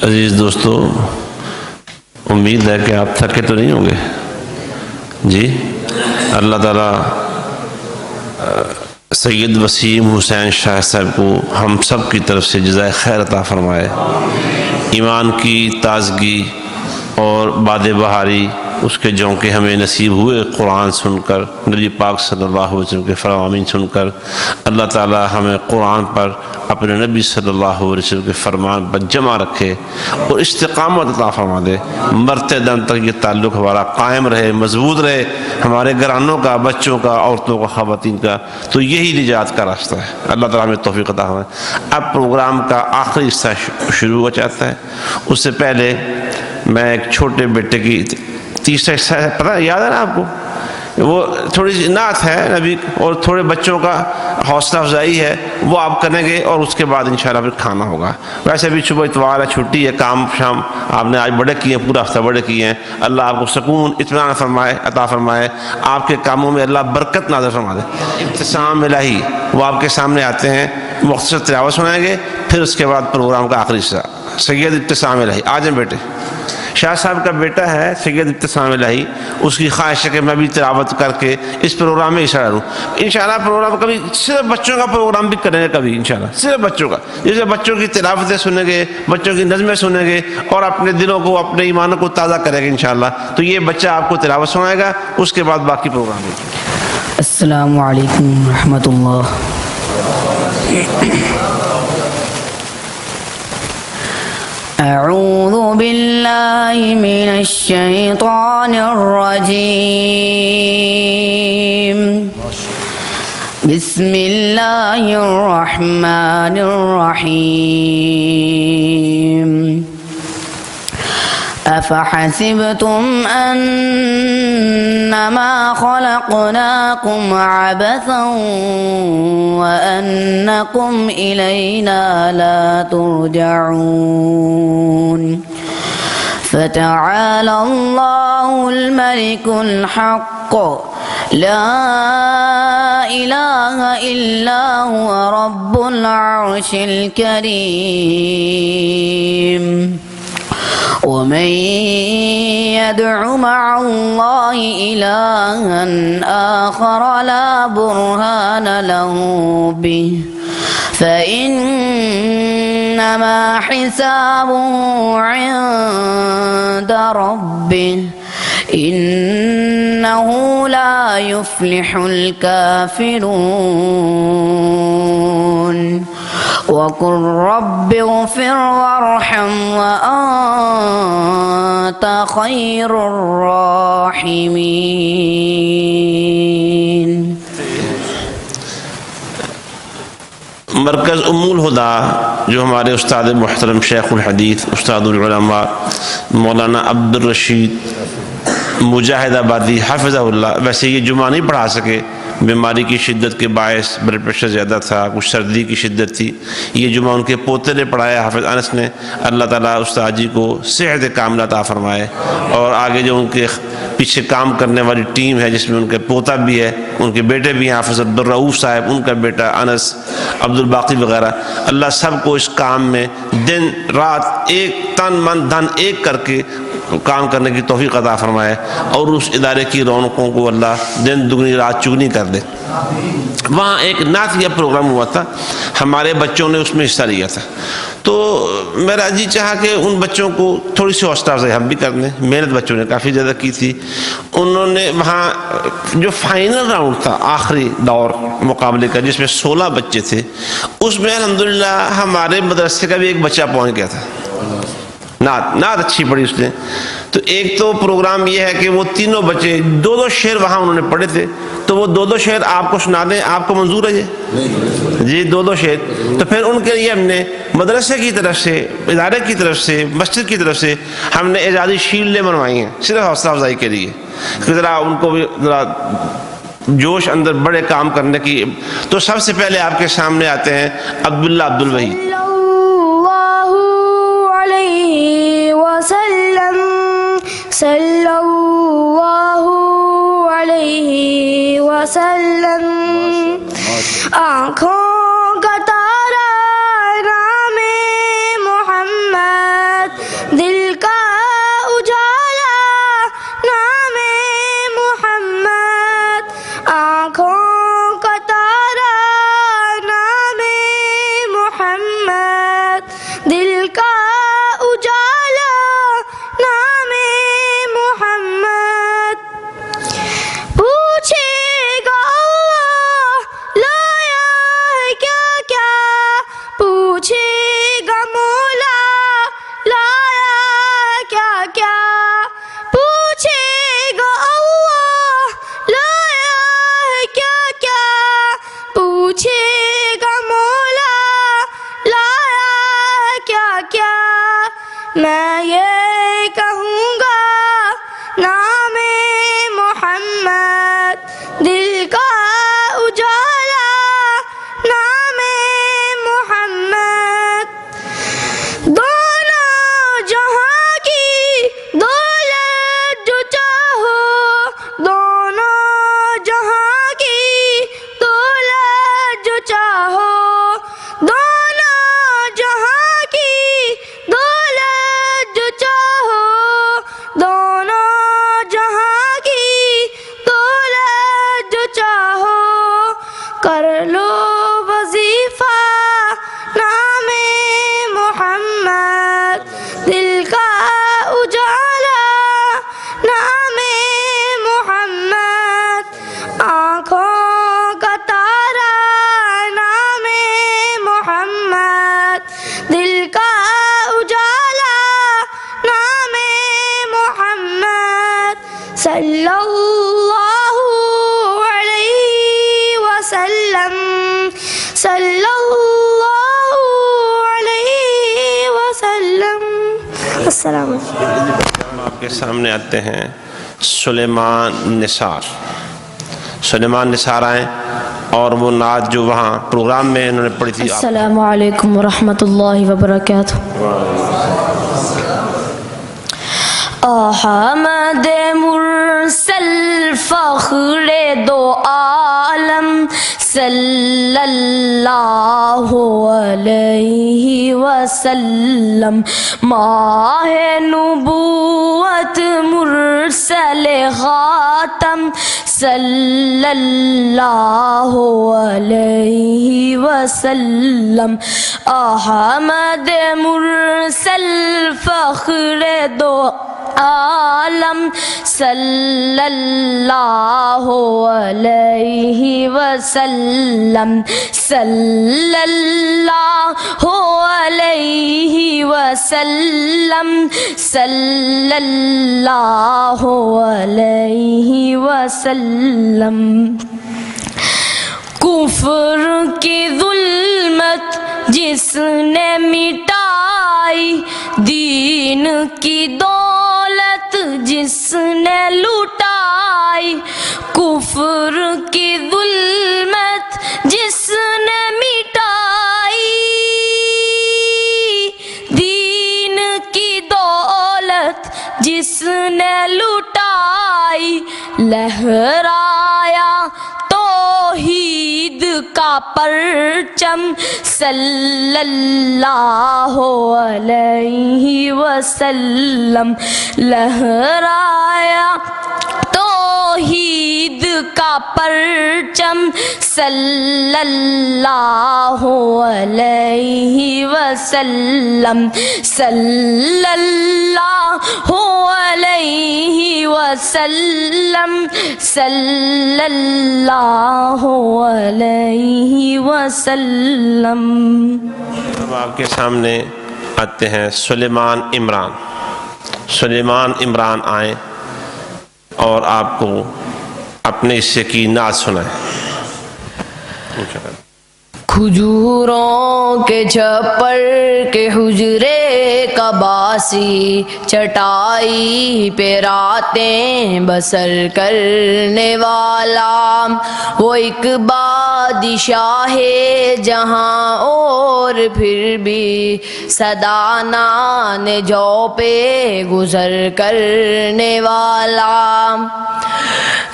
عزیز دوستو، امید ہے کہ آپ تھکے تو نہیں ہوں گے جی۔ اللہ تعالیٰ سید وسیم حسین شاہ صاحب کو ہم سب کی طرف سے جزائے خیر عطا فرمائے، ایمان کی تازگی اور باد بہاری اس کے جھونکے ہمیں نصیب ہوئے قرآن سن کر، نبی پاک صلی اللہ علیہ وسلم کے فرامین سن کر۔ اللہ تعالیٰ ہمیں قرآن پر، اپنے نبی صلی اللہ علیہ وسلم کے فرمان پر جمع رکھے اور استقامت عطا فرما دے، مرتے دم تک یہ تعلق ہمارا قائم رہے، مضبوط رہے، ہمارے گھرانوں کا، بچوں کا، عورتوں کا، خواتین کا۔ تو یہی نجات کا راستہ ہے۔ اللہ تعالیٰ ہمیں توفیق عطا فرمائے۔ اب پروگرام کا آخری حصہ شروع ہو جاتا ہے۔ اس سے پہلے میں ایک چھوٹے بیٹے کی تیسرا حصہ ہے، پتہ یاد ہے نا آپ کو، وہ تھوڑی سی نعت ہے نبی اور تھوڑے بچوں کا حوصلہ افزائی ہے، وہ آپ کریں گے اور اس کے بعد انشاءاللہ پھر کھانا ہوگا۔ ویسے بھی صبح اتوار ہے، چھٹی ہے، کام شام آپ نے آج بڑے کیے ہیں، پورا ہفتہ بڑے کیے ہیں۔ اللہ آپ کو سکون اطمینان فرمائے، عطا فرمائے، آپ کے کاموں میں اللہ برکت نازل فرما دے۔ ابتسام الہی وہ آپ کے سامنے آتے ہیں، مختصر تلاوت سنائیں گے، پھر اس کے بعد پروگرام کا آخری حصہ۔ سید ابتسام الہی آ جائیں بیٹے۔ شاہ صاحب کا بیٹا ہے سید ابتسام الہی، اس کی خواہش ہے کہ میں بھی تلاوت کر کے اس پروگرام میں حصہ لوں۔ انشاءاللہ پروگرام کبھی صرف بچوں کا پروگرام بھی کریں گے، کبھی انشاءاللہ صرف بچوں کا، جیسے بچوں کی تلاوتیں سنیں گے، بچوں کی نظمیں سنیں گے اور اپنے دلوں کو، اپنے ایمانوں کو تازہ کریں گے انشاءاللہ۔ تو یہ بچہ آپ کو تلاوت سنائے گا، اس کے بعد باقی پروگرام دیکھیں۔ السلام علیکم ورحمۃ اللہ۔ اعوذ باللہ من الشیطان الرجیم، بسم اللہ الرحمن الرحیم۔ افحسبتم انما خلقناكم عبثا وانكم الينا لا ترجعون، فتعالى الله الملك الحق لا إله إلا هو رب العرش الكريم۔ ومن يدع مع الله إلها آخر لا برهان له به فإنما حسابه عند ربه إنه لا يفلح الكافرون۔ وقل رب اغفر وارحم وأنت خير الراحمين۔ مرکز ام الہدا جو ہمارے استاد محترم شیخ الحدیث استاد العلماء مولانا عبد الرشید مجاہد آبادی حافظہ اللہ، ویسے یہ جمعہ نہیں پڑھا سکے، بیماری کی شدت کے باعث، بلڈ پریشر زیادہ تھا، کچھ سردی کی شدت تھی، یہ جمعہ ان کے پوتے نے پڑھایا حافظ انس نے۔ اللہ تعالیٰ استاد جی کو صحت کاملہ عطا فرمائے، اور آگے جو ان کے پیچھے کام کرنے والی ٹیم ہے جس میں ان کے پوتا بھی ہے، ان کے بیٹے بھی ہیں، حافظ عبدالرؤوف صاحب، ان کا بیٹا انس، عبدالباقی وغیرہ، اللہ سب کو اس کام میں دن رات ایک تن من دھن ایک کر کے کام کرنے کی توفیق عطا فرمائے، اور اس ادارے کی رونقوں کو اللہ دن دگنی رات چگنی کر دے۔ وہاں ایک نعتیہ پروگرام ہوا تھا، ہمارے بچوں نے اس میں حصہ لیا تھا، تو میرا جی چاہا کہ ان بچوں کو تھوڑی سی حوصلہ افزائی ہم بھی کر دیں۔ محنت بچوں نے کافی زیادہ کی تھی۔ انہوں نے وہاں جو فائنل راؤنڈ تھا، آخری دور مقابلے کا، جس میں 16 بچے تھے، اس میں الحمدللہ ہمارے مدرسے کا بھی ایک بچہ پہنچ گیا تھا۔ نعت اچھی پڑھی اس نے۔ تو ایک تو پروگرام یہ ہے کہ وہ تینوں بچے دو شعر وہاں انہوں نے پڑھے تھے، تو وہ دو شعر آپ کو سنا دیں، آپ کو منظور ہے جی؟ دو شعر۔ تو پھر ان کے لیے ہم نے مدرسے کی طرف سے، ادارے کی طرف سے، مسجد کی طرف سے ہم نے اعزازی شیلڈیں بنوائی ہیں، صرف حوصلہ افزائی کے لیے، ذرا ان کو بھی ذرا جوش اندر بڑے کام کرنے کی۔ تو سب سے پہلے آپ کے سامنے آتے ہیں عبداللہ عبدالوحید۔ صلی اللہ علیہ وسلم، آنکھوں کا تارا نام محمد میں یہ کہوں گا نام محمد، دل کا اجالا نام محمد، دونوں جہاں کی دولت جو چاہو، دونوں جہاں کی دولت جو چاہو، دونوں جہاں کی دولت جو چاہو، دونوں جہاں کی دولت جو چاہو، کر لو وظیفہ نام محمد، دل کا اجالا نام محمد، آنکھوں کا تارا نام محمد، دل کا اجالا نام محمد، صلی اللہ علیہ وسلم، صلی اللہ علیہ وسلم۔ السلام علیکم۔ ہم آپ کے سامنے آتے ہیں سلیمان نثار۔ سلیمان نثار آئیں اور وہ نعت جو وہاں پروگرام میں انہوں نے پڑھی تھی۔ السلام علیکم ورحمۃ اللہ وبرکاتہ۔ احمد مرسل فخر دو عالم صلی اللہ علیہ وسلم، ماہ نبوت مرسل خاتم صلی اللہ علیہ وسلم، احمد مرسل فخر دو عالم صلی اللہ علیہ وسلم، صلی اللہ علیہ وسلم، صلی اللہ علیہ وسلم۔ کفر کی ظلمت جس نے مٹائی، دین کی دولت جس نے لٹائی، کفر کی ظلمت جس نے مٹائی، دین کی دولت جس نے لٹائی، لہرایا توحید کا پرچم صلی اللہ علیہ وسلم، لہرایا توحید کا پرچم صلی اللہ علیہ وسلم، صلی اللہ علیہ وسلم، صلی اللہ علیہ وسلم۔ اب آپ کے سامنے آتے ہیں سلیمان عمران۔ سلیمان عمران آئیں اور آپ کو اپنے حصے کی نعت سنائیں۔ کھجوروں کے چھپر کے حجرے کا باسی، چٹائی پہ راتیں بسر کرنے والا، وہ ایک بادشاہ جہاں اور پھر بھی سدانان جو پہ گزر کرنے والا،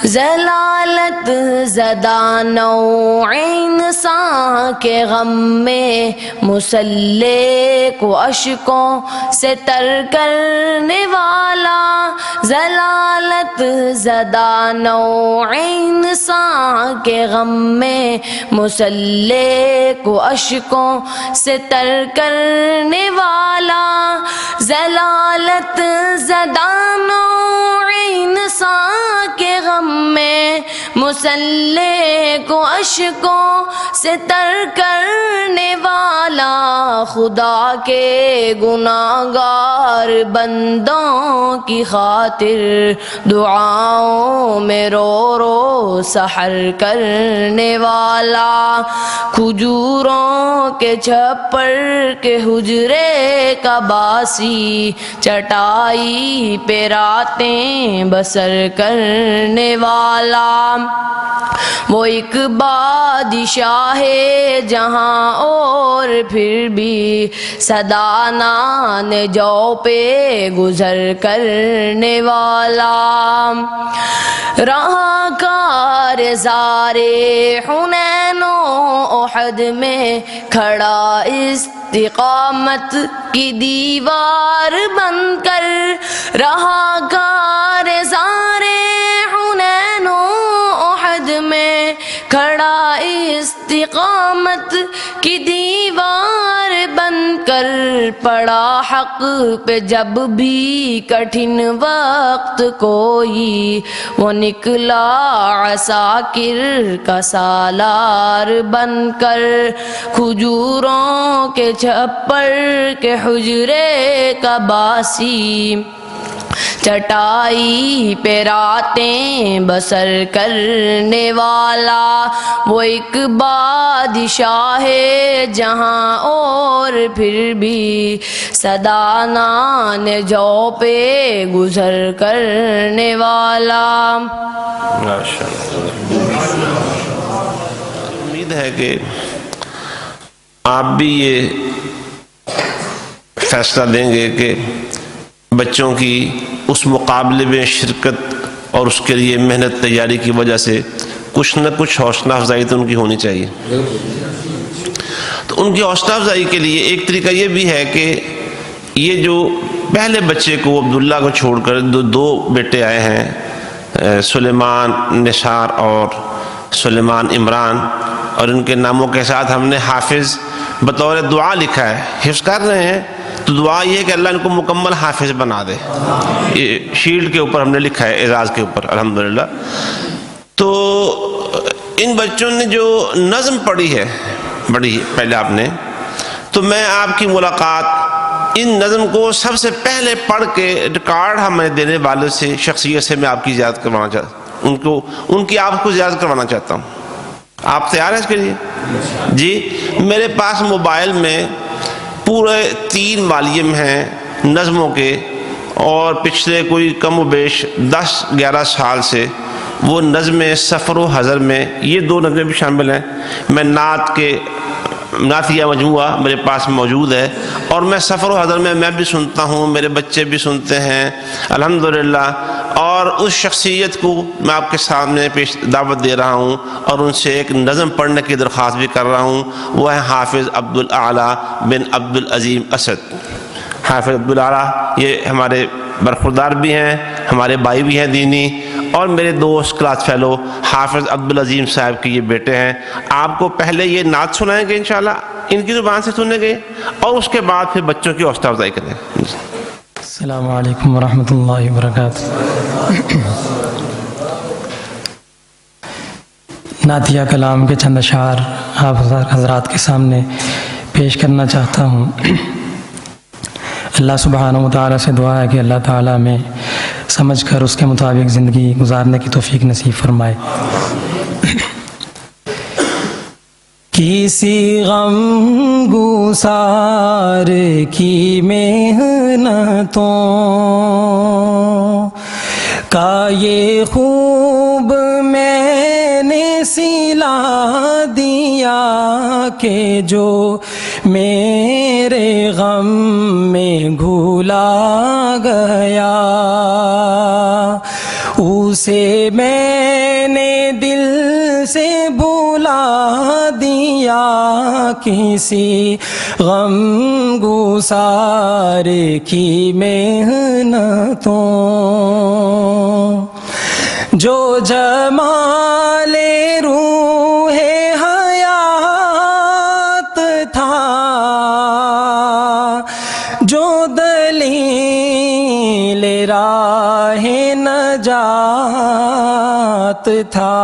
ضلالت زدہ نوع انسان کے غم میں مسلح کو اشکوں سے تر کرنے والا، ضلالت زدہ نوع انسان کے غم میں مسلح کو اشکوں سے تر کرنے والا، ضلالت زدہ نوع انسان کے غم میں مسلح کو اشکوں سے تر کرنے والا، خدا کے گناہگار بندوں کی خاطر دعاؤں میں رو رو سحر کرنے والا، کھجوروں کے چھپر کے حجرے کا باسی، چٹائی پہ راتیں بسر کرنے والا، وہ ایک بادشاہ ہے جہاں اور پھر بھی صدانان جو پہ گزر کرنے والا، رہا کار زارے حنین و احد میں کھڑا استقامت کی دیوار بن کر، رہا کار زارے حنین و احد میں کھڑا استقامت کی دیوار بن کر، پڑا حق پہ جب بھی کٹھن وقت کوئی، وہ نکلا عساکر کا سالار بن کر، کھجوروں کے چھپر کے حجرے کا باسی، چٹائی پہ راتیں بسر کرنے والا، وہ ایک بادشاہ ہے جہاں اور پھر بھی صدانان جو پہ گزر کرنے والا۔ امید ہے کہ آپ بھی یہ فیصلہ دیں گے کہ بچوں کی اس مقابلے میں شرکت اور اس کے لیے محنت تیاری کی وجہ سے کچھ نہ کچھ حوصلہ افزائی تو ان کی ہونی چاہیے۔ تو ان کی حوصلہ افزائی کے لیے ایک طریقہ یہ بھی ہے کہ یہ جو پہلے بچے کو عبداللہ کو چھوڑ کر دو بیٹے آئے ہیں، سلیمان نثار اور سلیمان عمران، اور ان کے ناموں کے ساتھ ہم نے حافظ بطور دعا لکھا ہے، حفظ کر رہے ہیں تو دعا یہ ہے کہ اللہ ان کو مکمل حافظ بنا دے۔ یہ شیلڈ کے اوپر ہم نے لکھا ہے، اعزاز کے اوپر الحمدللہ۔ تو ان بچوں نے جو نظم پڑھی ہے بڑی پہلے آپ نے، تو میں آپ کی ملاقات ان نظم کو سب سے پہلے پڑھ کے ریکارڈ ہمیں دینے والے سے شخصیت سے میں آپ کی زیارت کروانا چاہتا ہوں، ان کی آپ کو زیارت کروانا چاہتا ہوں۔ آپ تیار ہیں اس کے لیے؟ جی، میرے پاس موبائل میں پورے 3 والیوم ہیں نظموں کے، اور پچھلے کوئی کم و بیش 10-11 سال سے وہ نظمیں سفر و حضر میں یہ 2 نظمیں بھی شامل ہیں۔ میں نعتیہ مجموعہ میرے پاس موجود ہے، اور میں سفر و حضر میں بھی سنتا ہوں، میرے بچے بھی سنتے ہیں الحمدللہ، اور اس شخصیت کو میں آپ کے سامنے پیش دعوت دے رہا ہوں، اور ان سے ایک نظم پڑھنے کی درخواست بھی کر رہا ہوں۔ وہ ہے حافظ عبدالاعلیٰ بن عبدالعظیم اسد۔ حافظ عبدالاعلیٰ یہ ہمارے برخوردار بھی ہیں، ہمارے بھائی بھی ہیں دینی، اور میرے دوست کلاس فیلو حافظ عبدالعظیم صاحب کے یہ بیٹے ہیں۔ آپ کو پہلے یہ نعت سنائیں گے انشاءاللہ، ان کی زبان سے سنیں گے، اور اس کے بعد پھر بچوں کی حوصلہ افزائی کریں گے۔ السلام علیکم ورحمۃ اللہ وبرکاتہ۔ نعتیہ کلام کے چند اشعار آپ حضرات کے سامنے پیش کرنا چاہتا ہوں۔ اللہ سبحانہ و تعالیٰ سے دعا ہے کہ اللہ تعالیٰ میں سمجھ کر اس کے مطابق زندگی گزارنے کی توفیق نصیب فرمائے۔ کسی غم گسار کی محنتوں کا یہ خوب میں نے سلا دیا کہ جو میرے غم میں گھلا گیا، اسے میں نے دل سے بھلا دیا۔ کسی غم گسار کی محنتوں جو جمال روح حیات تھا، جو دلیل راہ نجات نجات تھا،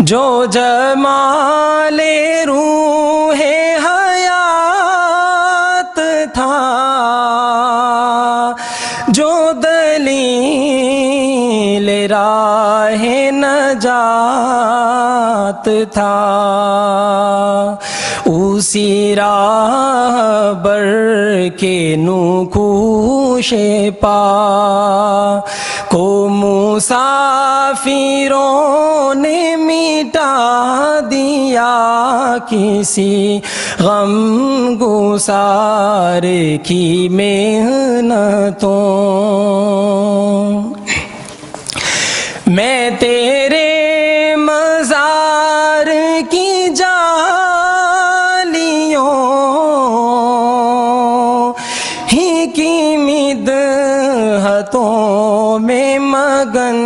جو جمال روح حیات تھا، جو دلیل راہ نجات تھا، اسی راہ بر کے نقوش پا کو مسافروں نے مٹا دیا، کسی غم گسار کی محنتوں، میں تیرے مزار کی جالیوں ہی کی مدحتوں میں مگن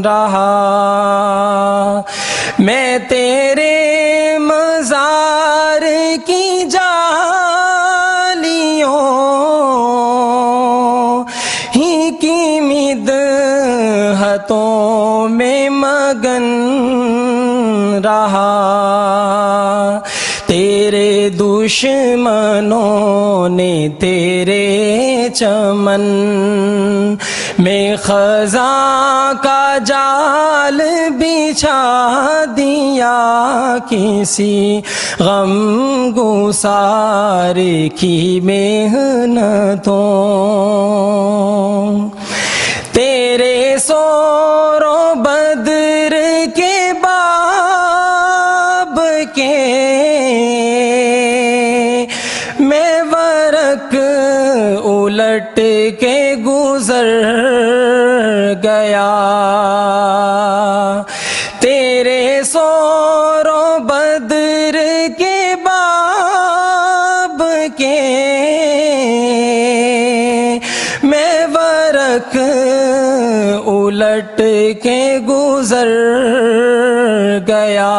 رہا، میں تیرے مزار کی جالیوں ہی کی مدحتوں میں مگن رہا، تیرے دشمنوں نے تیرے چمن میں خزاں کا جال بچھا دیا، کسی غم گسار کی محنتوں، تیرے سور و بدر کے باب کے میں ورق الٹ کے گزر گیا، تیرے سور و بدر کے باب کے میں ورق الٹ کے گزر گیا،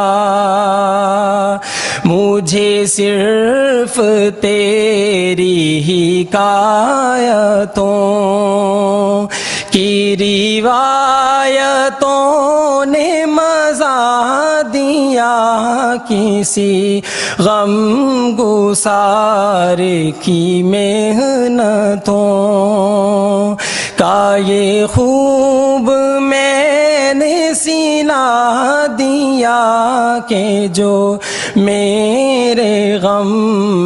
مجھے صرف تیری حکایتوں کی روایتوں نے مزہ دیا، کسی غم گسار کی محنتوں کا یہ خوب میں نے سلا دیا، کہ جو میرے غم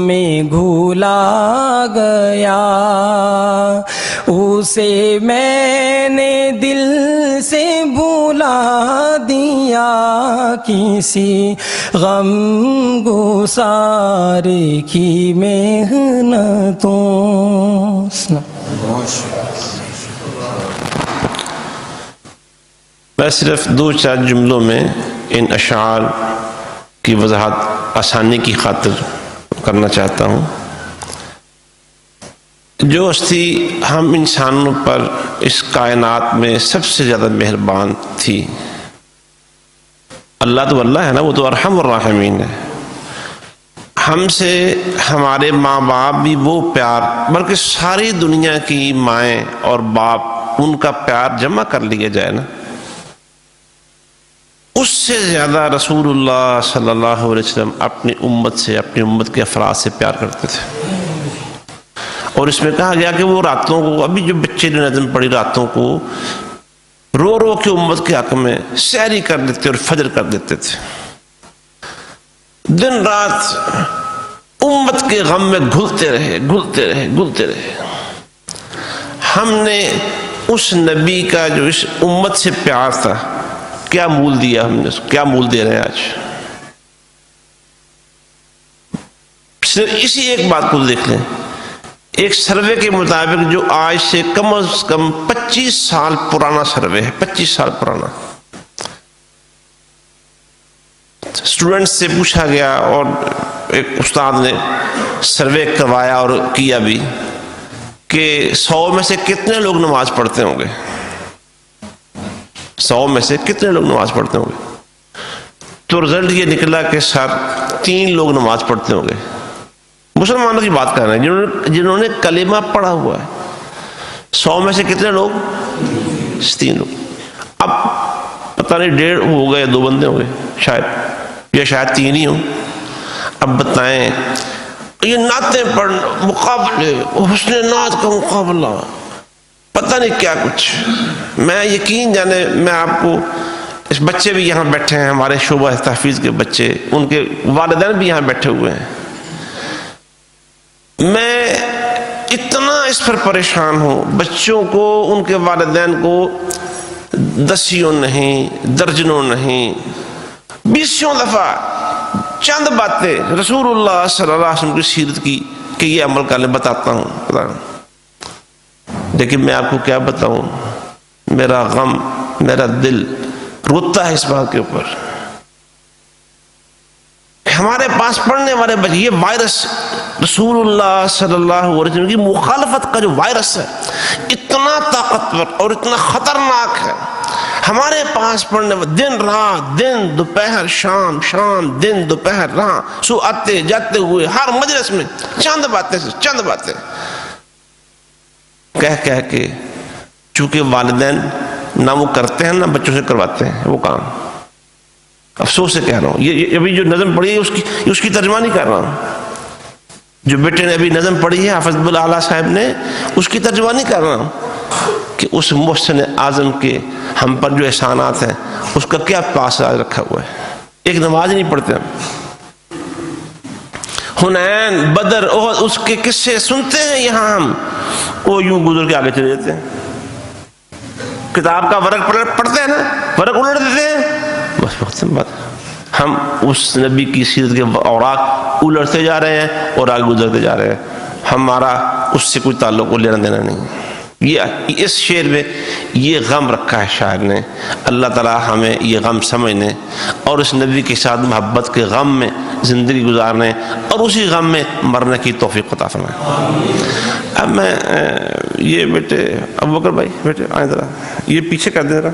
میں گھلا گیا، اسے میں نے دل سے بھلا دیا، کسی غم گسار کی محنتوں۔ میں صرف 2-4 جملوں میں ان اشعار کی وضاحت آسانی کی خاطر کرنا چاہتا ہوں۔ جو ہستی ہم انسانوں پر اس کائنات میں سب سے زیادہ مہربان تھی، اللہ تو اللہ ہے نا، وہ تو ارحم الراحمین ہے، ہم سے ہمارے ماں باپ بھی وہ پیار، بلکہ ساری دنیا کی مائیں اور باپ ان کا پیار جمع کر لیا جائے نا، اس سے زیادہ رسول اللہ صلی اللہ علیہ وسلم اپنی امت سے، اپنی امت کے افراد سے پیار کرتے تھے۔ اور اس میں کہا گیا کہ وہ راتوں کو، ابھی جو بچے نے نظم پڑھی، راتوں کو رو رو کے امت کے حق میں سحری کر دیتے اور فجر کر دیتے تھے، دن رات امت کے غم میں گھلتے رہے گھلتے رہے گھلتے رہے۔ ہم نے اس نبی کا جو اس امت سے پیار تھا، کیا مول دیا ہم نے، کیا مول دے رہے ہیں آج؟ صرف اسی ایک بات کو دیکھ لیں، ایک سروے کے مطابق جو آج سے کم از کم 25 سال پرانا سروے ہے، 25 سال پرانا، اسٹوڈنٹ سے پوچھا گیا اور ایک استاد نے سروے کروایا اور کیا بھی کہ 100 میں سے کتنے لوگ نماز پڑھتے ہوں گے، 100 میں سے کتنے لوگ نماز پڑھتے ہوں گے؟ تو رزلٹ یہ نکلا کہ سر 3 لوگ نماز پڑھتے ہوں گے۔ مسلمانوں کی بات کر رہے ہیں جنہوں نے کلمہ پڑھا ہوا ہے، 100 میں سے کتنے لوگ؟ 3 لوگ. اب پتہ نہیں 1.5 ہو گئے 2 بندے ہو گئے شاید، یا شاید 3 ہی ہوں. اب بتائیں یہ نعتیں پڑھنا، مقابلے، حسن نعت کا مقابلہ، پتہ نہیں کیا کچھ. میں یقین جانے، میں آپ کو، اس بچے بھی یہاں بیٹھے ہیں ہمارے شعبہ تحفیظ کے بچے، ان کے والدین بھی یہاں بیٹھے ہوئے ہیں. میں اتنا اس پر پریشان ہوں. بچوں کو، ان کے والدین کو 10 نہیں، درجنوں نہیں، 20 دفعہ چند باتیں رسول اللہ صلی اللہ علیہ وسلم کی سیرت کی کہ یہ عمل کرنے بتاتا ہوں. لیکن میں آپ کو کیا بتاؤں، میرا غم، میرا دل روتا ہے اس بات کے اوپر. ہمارے پاس پڑھنے والے بچے، یہ وائرس رسول اللہ صلی اللہ علیہ وسلم کی مخالفت کا جو وائرس ہے، اتنا طاقتور اور اتنا خطرناک ہے. ہمارے پاس پڑھنے والے دن رات، دن دوپہر، شام شام دن دوپہر رات، سو آتے جاتے ہوئے ہر مجلس میں چند باتیں کہہ کے، چونکہ والدین نہ وہ کرتے ہیں نہ بچوں سے کرواتے ہیں وہ کام. افسوس سے کہہ رہا ہوں، یہ ابھی جو نظم پڑھی ہے اس کی ترجمہ نہیں کر رہا ہوں. جو بیٹے نے ابھی نظم پڑھی ہے حافظ الاعلیٰ صاحب نے، اس کی ترجمہ نہیں کر رہا ہوں کہ اس محسن اعظم کے ہم پر جو احسانات ہیں اس کا کیا پاس رکھا ہوا ہے. ایک نماز نہیں پڑھتے ہم. حنین، بدر، احد، اس کے قصے سنتے ہیں یہاں ہم، وہ یوں گزر کے آگے چلے جاتے ہیں. کتاب کا ورق پڑھتے ہیں نا، ورق الٹ دیتے ہیں، بس وقت بات. ہم اس نبی کی سیرت کے اوراق الٹتے جا رہے ہیں اور آگے گزرتے جا رہے ہیں. ہمارا اس سے کوئی تعلق کو لینا دینا نہیں. یہ اس شعر میں یہ غم رکھا ہے شاعر نے. اللہ تعالیٰ ہمیں یہ غم سمجھنے اور اس نبی کے ساتھ محبت کے غم میں زندگی گزارنے اور اسی غم میں مرنے کی توفیق عطا فرمائے. اب میں یہ بیٹے ابوبکر بھائی، بیٹے آئیں ذرا، یہ پیچھے کر دیں ذرا.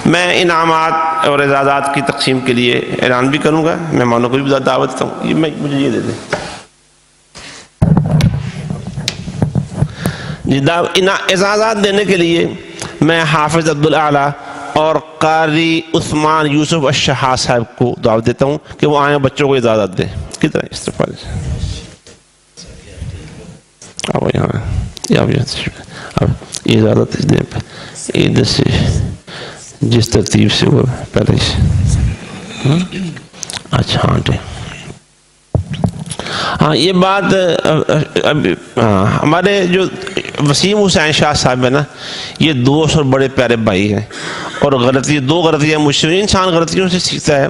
میں انعامات اور اعزازات کی تقسیم کے لیے اعلان بھی کروں گا، مہمانوں کو بھی دعوت دیتا ہوں. مجھے یہ دے دیں جی. اعزازات دینے کے لیے میں حافظ عبدالاعلیٰ اور قاری عثمان یوسف الشہاد صاحب کو دعوت دیتا ہوں کہ وہ آئیں بچوں کو اجازت دیں. کدھر ہے استقبال؟ اب یہاں اب اجازت دیں ادھر سے جس ترتیب سے وہ پہلے سے. اچھا ہاں یہ بات ہمارے جو وسیم حسین شاہ صاحب ہے نا، یہ دوست اور بڑے پیارے بھائی ہیں. اور دو غلطیاں مجھ سے، انسان غلطیوں سے سیکھتا ہے.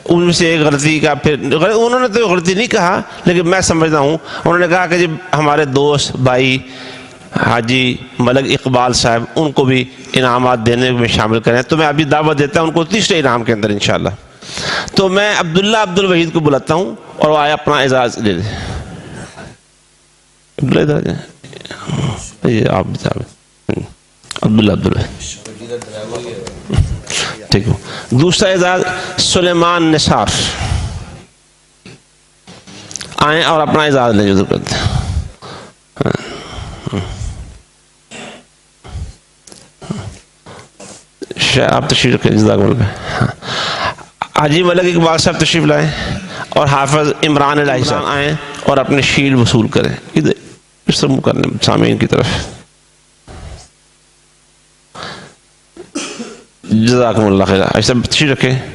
ان میں سے ایک غلطی کا پھر انہوں نے تو غلطی نہیں کہا لیکن میں سمجھتا ہوں، انہوں نے کہا کہ جب ہمارے دوست بھائی حاجی ملک اقبال صاحب ان کو بھی انعامات دینے میں شامل کریں. تو میں ابھی دعوت دیتا ہوں ان کو 30 انعام کے اندر انشاءاللہ. تو میں عبداللہ عبدالوحید کو بلاتا ہوں اور وہ آئے اپنا اعزاز لے لیں. آپ عبداللہ ٹھیک ہو. دوسرا اعزاز سلیمان نثار، آئیں اور اپنا اعزاز لیں. جو کرتے ہیں آپ تشریف رکھیں. جزاک اللہ. حاجی ملک اقبال صاحب تشریف لائیں اور حافظ عمران الہی صاحب آئیں اور اپنے شیل وصول کریں. ادھر اس طرح منہ کرنے سامعین کی طرف. جزاکم اللہ خیر. ایسا تشریف رکھیں.